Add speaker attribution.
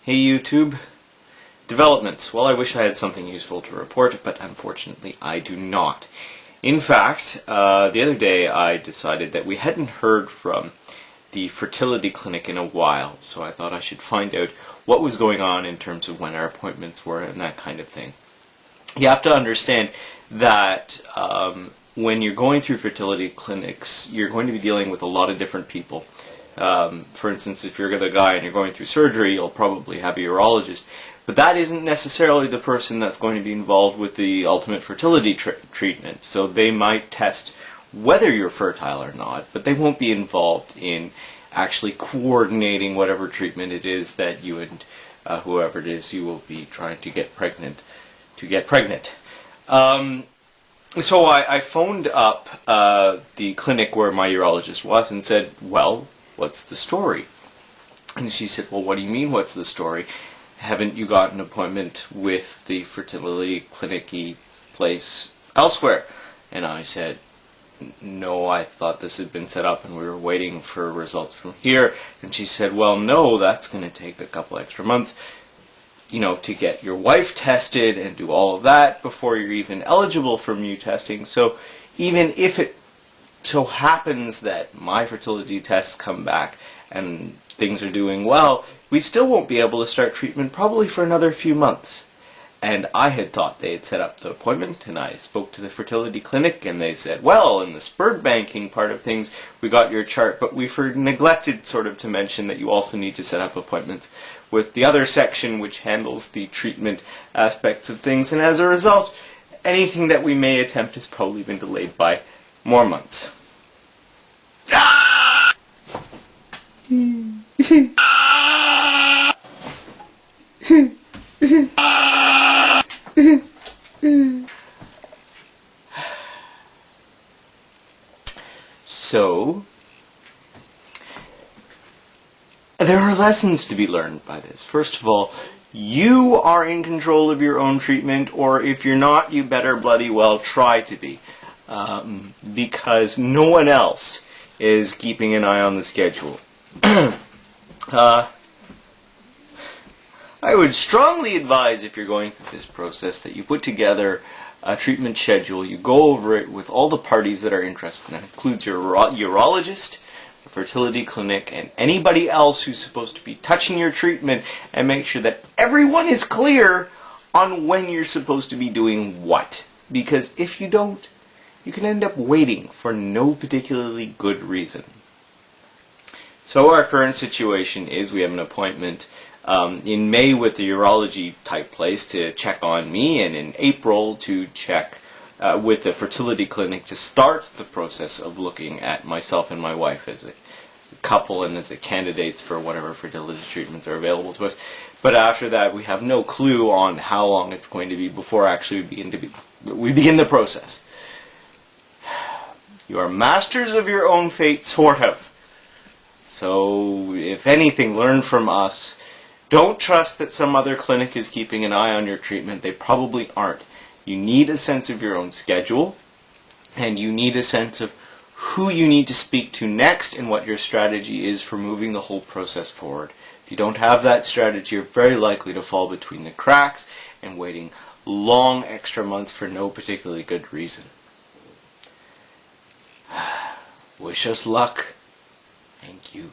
Speaker 1: Hey YouTube. Developments. Well, I wish I had something useful to report, but unfortunately I do not. In fact, the other day I decided that we hadn't heard from the fertility clinic in a while, so I thought I should find out what was going on in terms of when our appointments were and that kind of thing. You have to understand that when you're going through fertility clinics, you're going to be dealing with a lot of different people. For instance, if you're the guy and you're going through surgery, you'll probably have a urologist. But that isn't necessarily the person that's going to be involved with the ultimate fertility treatment. So they might test whether you're fertile or not, but they won't be involved in actually coordinating whatever treatment it is that you and whoever it is you will be trying to get pregnant. So I phoned up the clinic where my urologist was and said, well, what's the story? And she said, well, what do you mean, what's the story? Haven't you got an appointment with the fertility clinic-y place elsewhere? And I said, no, I thought this had been set up and we were waiting for results from here. And she said, well, no, that's going to take a couple extra months, to get your wife tested and do all of that before you're even eligible for new testing. So even if it so happens that my fertility tests come back and things are doing well, we still won't be able to start treatment probably for another few months. And I had thought they had set up the appointment, and I spoke to the fertility clinic, and they said, well, in the sperm banking part of things, we got your chart, but we've neglected sort of to mention that you also need to set up appointments with the other section which handles the treatment aspects of things, and as a result, anything that we may attempt has probably been delayed by more months. So, there are lessons to be learned by this. First of all, you are in control of your own treatment, or if you're not, you better bloody well try to be. Because no one else is keeping an eye on the schedule. I would strongly advise, if you're going through this process, that you put together a treatment schedule. You go over it with all the parties that are interested. That includes your urologist, the fertility clinic, and anybody else who's supposed to be touching your treatment, and make sure that everyone is clear on when you're supposed to be doing what. Because if you don't, you can end up waiting for no particularly good reason. So our current situation is we have an appointment in May with the urology type place to check on me, and in April to check with the fertility clinic to start the process of looking at myself and my wife as a couple and as a candidates for whatever fertility treatments are available to us. But after that, we have no clue on how long it's going to be before actually we begin the process. You are masters of your own fate, sort of. So, if anything, learn from us. Don't trust that some other clinic is keeping an eye on your treatment. They probably aren't. You need a sense of your own schedule, and you need a sense of who you need to speak to next and what your strategy is for moving the whole process forward. If you don't have that strategy, you're very likely to fall between the cracks and waiting long extra months for no particularly good reason. Wish us luck. Thank you.